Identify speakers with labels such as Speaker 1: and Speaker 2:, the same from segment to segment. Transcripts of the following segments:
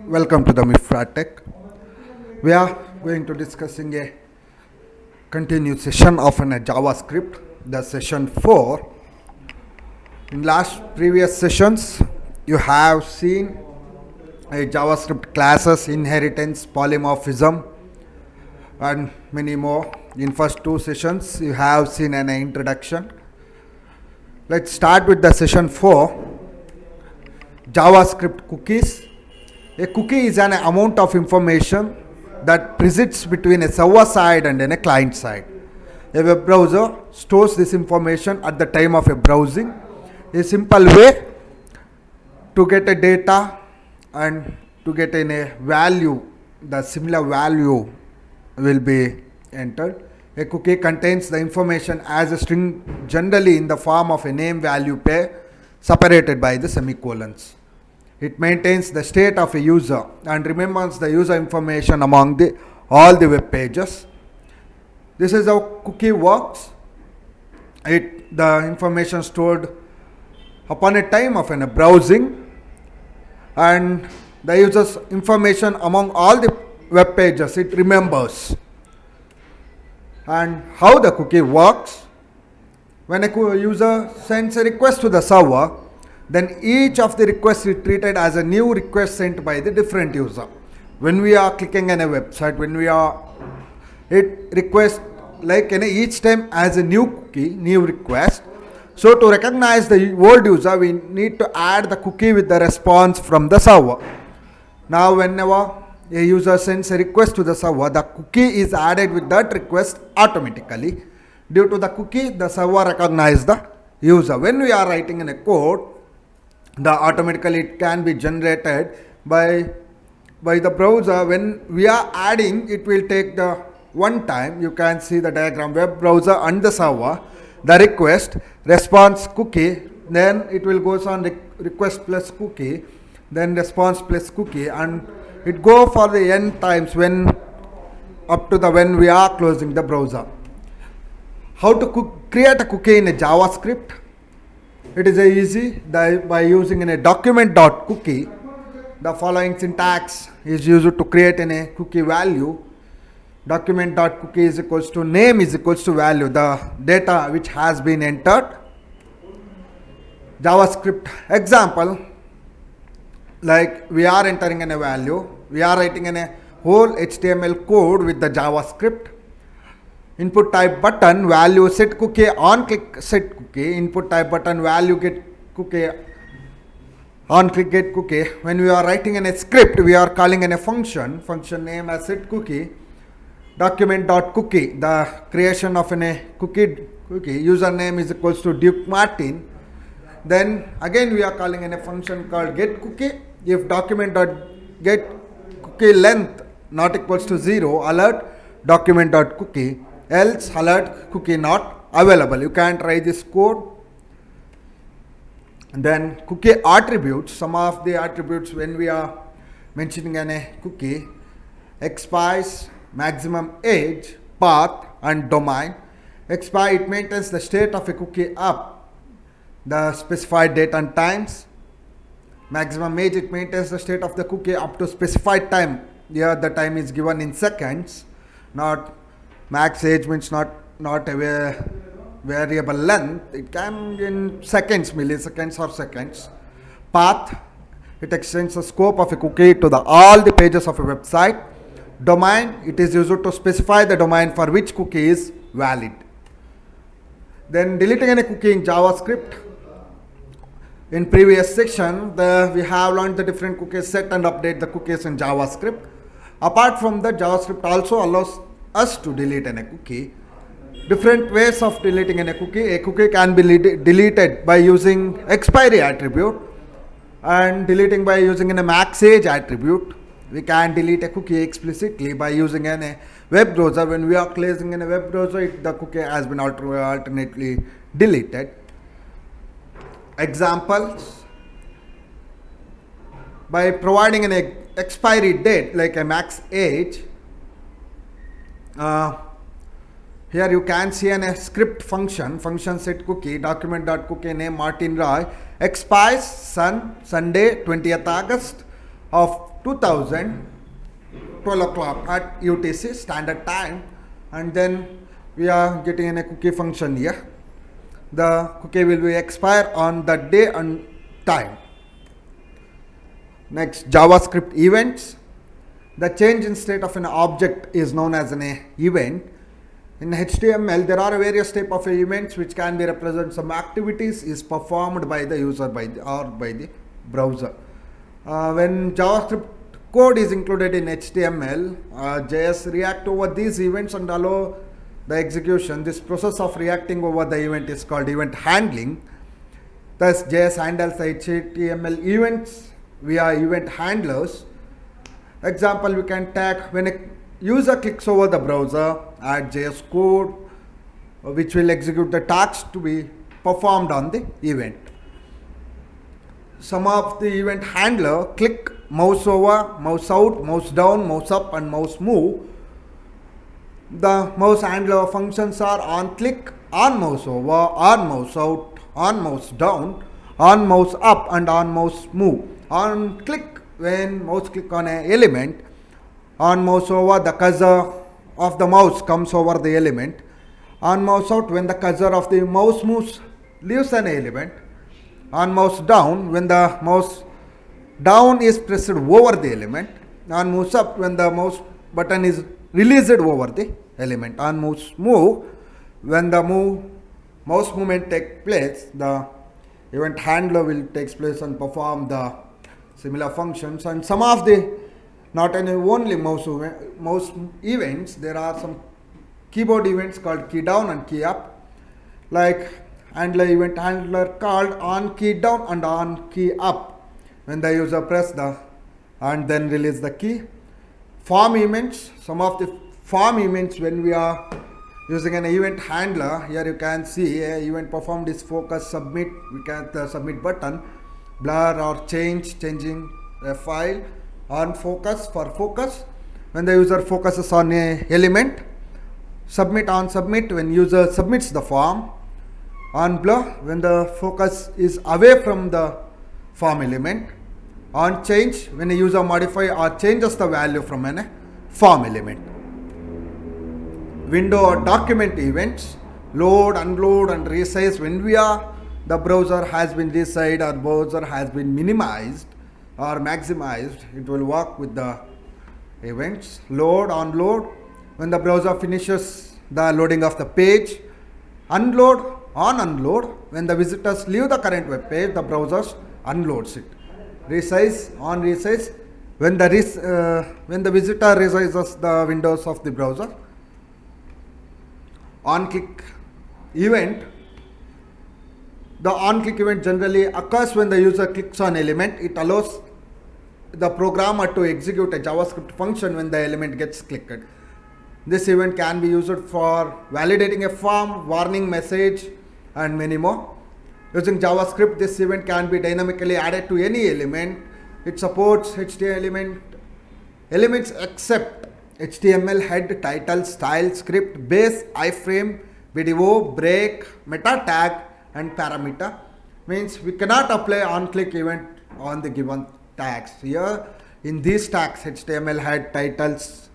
Speaker 1: Welcome to the Mifratech. We are going to discussing a continued session of a JavaScript, the session 4. In previous sessions, you have seen a JavaScript classes, inheritance, polymorphism, and many more. In first two sessions, you have seen an introduction. Let's start with the session 4. JavaScript cookies. A cookie is an amount of information that persists between a server side and a client side. A web browser stores this information at the time of a browsing. A simple way to get a data and to get in a value, the similar value will be entered. A cookie contains the information as a string, generally in the form of a name value pair separated by the semicolons. It maintains the state of a user and remembers the user information among all the web pages. This is how cookie works. The information stored upon a time of a browsing, and the user's information among all the web pages it remembers. And how the cookie works: when a user sends a request to the server, then each of the requests is treated as a new request sent by the different user. When we are clicking on a website, it requests like each time as a new cookie, new request. So to recognize the old user, we need to add the cookie with the response from the server. Now whenever a user sends a request to the server, the cookie is added with that request automatically. Due to the cookie, the server recognizes the user. When we are writing in a code, automatically it can be generated by the browser. When we are adding, it will take the one time. You can see the diagram: web browser and the server, the request, response, cookie, then it will goes on request plus cookie, then response plus cookie, and it go for the n times when we are closing the browser. How to create a cookie in a JavaScript? It is easy by using a document.cookie. The following syntax is used to create a cookie value. Document.cookie is equals to name is equals to value, the data which has been entered. JavaScript example, like we are entering in a value, we are writing in a whole HTML code with the JavaScript. Input type button, value set cookie, on click set cookie. Input type button, value get cookie, on click get cookie. When we are writing in a script, we are calling in a function name as set cookie. Document.cookie, the creation of a cookie, username is equals to Duke Martin. Then again we are calling in a function called get cookie. If document.get cookie length not equals to 0, alert document.cookie, else alert cookie not available. You can try this code. And then cookie attributes, some of the attributes when we are mentioning a cookie: expires, maximum age, path, and domain. Expire, it maintains the state of a cookie up the specified date and times. Maximum age, it maintains the state of the cookie up to specified time. Here the time is given in seconds, not max age means not a variable length. It can be in seconds, milliseconds or seconds. Path, it extends the scope of a cookie to all the pages of a website. Domain, it is used to specify the domain for which cookie is valid. Then deleting a cookie in JavaScript. In previous section, we have learned the different cookies, set and update the cookies in JavaScript. Apart from that, JavaScript also allows us to delete a cookie. Different ways of deleting a cookie. A cookie can be deleted by using expiry attribute, and deleting by using a max age attribute. We can delete a cookie explicitly by using a web browser. When we are closing in a web browser, the cookie has been alternately deleted. Examples: by providing an expiry date like a max age. Here you can see a script function set cookie, document.cookie name Martin Roy, expires Sunday 20th August of 2000 12 o'clock at UTC standard time, and then we are getting in a cookie function here. The cookie will be expire on that day and time. Next, JavaScript events. The change in state of an object is known as an event. In HTML, there are various type of events which can be represent some activities is performed by the user by the browser. When JavaScript code is included in HTML, JS react over these events and allow the execution. This process of reacting over the event is called event handling. Thus, JS handles the HTML events via event handlers. Example, we can tag when a user clicks over the browser, add JS code which will execute the tasks to be performed on the event. Some of the event handler: click, mouse over, mouse out, mouse down, mouse up, and mouse move. The mouse handler functions are on click, on mouse over, on mouse out, on mouse down, on mouse up, and on mouse move. On click, when mouse click on an element. On mouse over, the cursor of the mouse comes over the element. On mouse out, when the cursor of the mouse moves, leaves an element. On mouse down, when the mouse down is pressed over the element. On mouse up, when the mouse button is released over the element. On mouse move, when the mouse movement takes place, the event handler will take place and perform the similar functions. And some of the not only mouse events, there are some keyboard events called key down and key up, like handler event handler called on key down and on key up when the user press the and then release the key. Form events, some of the form events when we are using an event handler, here you can see event performed is focus, submit, we can the submit button, blur or changing a file. On focus, for focus, when the user focuses on a element. Submit, on submit, when user submits the form. On blur, when the focus is away from the form element. On change, when a user modify or changes the value from a form element. Window or document events, load, unload, and resize. When the browser has been resized or browser has been minimized or maximized, it will work with the events. Load, unload, when the browser finishes the loading of the page. Unload, on unload, when the visitors leave the current web page, the browser unloads it. Resize, on resize, when the visitor resizes the windows of the browser. On click event, the on click event generally occurs when the user clicks on element. It allows the programmer to execute a JavaScript function when the element gets clicked. This event can be used for validating a form, warning message, and many more. Using JavaScript, this event can be dynamically added to any element. It supports HTML elements except HTML head, title, style, script, base, iframe, video, break, meta tag, and parameter. Means we cannot apply on-click event on the given tags. Here in these tags, HTML head, titles,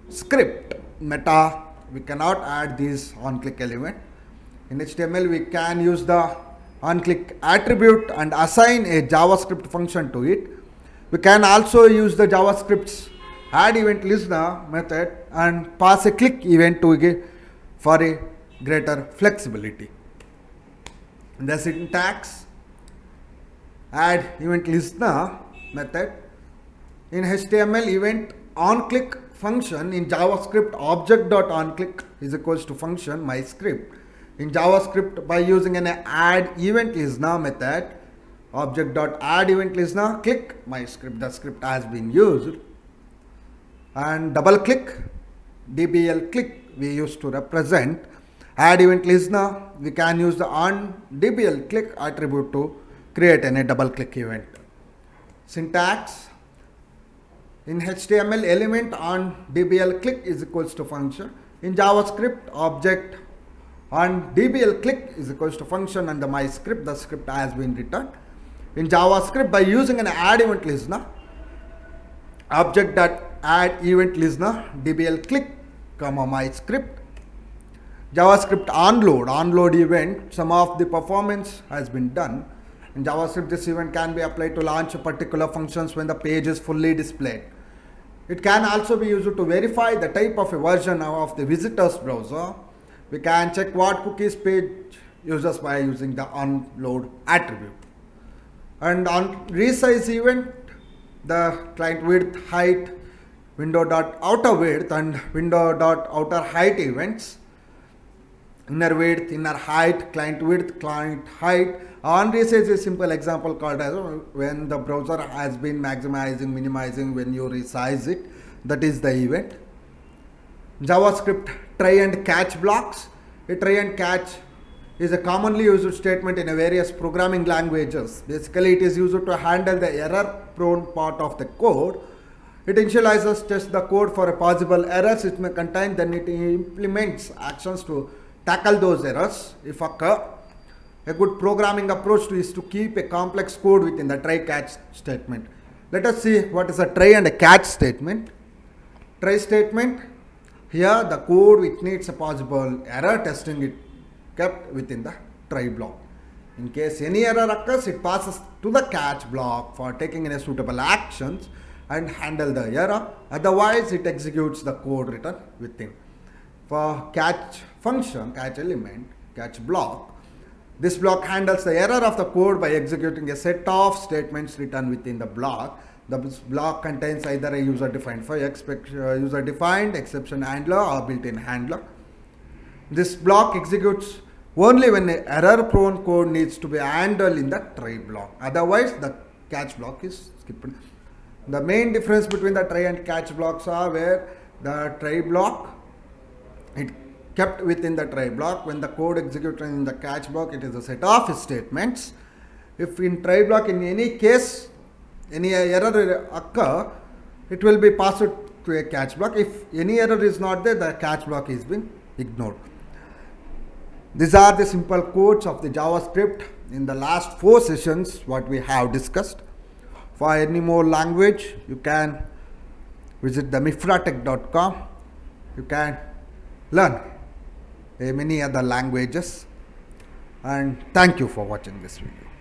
Speaker 1: script, meta, we cannot add these on-click element. In HTML, we can use the on-click attribute and assign a JavaScript function to it. We can also use the JavaScript's add event listener method and pass a click event to get for a greater flexibility. The syntax: add event listener method. In HTML, event onClick function. In JavaScript, object.onClick is equals to function myScript. In JavaScript, by using an add event listener method, object.add event listener, click myScript, the script has been used. And double click, DBL click, we used to represent add event listener. We can use the on DBL click attribute to create a double click event. Syntax: in HTML, element on DBL click is equals to function. In JavaScript, object on DBL click is equals to function, and the myScript, the script has been written. In JavaScript, by using an add event listener, object that add event listener dbl click comma my script. JavaScript onload event, some of the performance has been done. In JavaScript, this event can be applied to launch particular functions when the page is fully displayed. It can also be used to verify the type of a version of the visitor's browser. We can check what cookies page uses by using the onload attribute. And on resize event, the client width, height, window.outer width and window.outer height events. Inner width, inner height, client height. On resize is a simple example called as when the browser has been maximizing, minimizing when you resize it. That is the event. JavaScript try and catch blocks. A try and catch is a commonly used statement in various programming languages. Basically, it is used to handle the error-prone part of the code. It initializes tests the code for a possible errors it may contain, then it implements actions to tackle those errors if occur. A good programming approach is to keep a complex code within the try-catch statement. Let us see what is a try and a catch statement. Try statement, here the code which needs a possible error testing it kept within the try block. In case any error occurs, it passes to the catch block for taking any suitable actions and handle the error. Otherwise, it executes the code written within. For catch function, catch element, catch block, this block handles the error of the code by executing a set of statements written within the block. The block contains either a user-defined user-defined exception handler or built-in handler. This block executes only when an error-prone code needs to be handled in the try block. Otherwise, the catch block is skipped. The main difference between the try and catch blocks are where the try block, it kept within the try block. When the code executed in the catch block, it is a set of statements. If in try block, in any case, any error occur, it will be passed to a catch block. If any error is not there, the catch block is being ignored. These are the simple codes of the JavaScript in the last 4 sessions what we have discussed. For any more language, you can visit the mifratech.com. You can learn many other languages, and thank you for watching this video.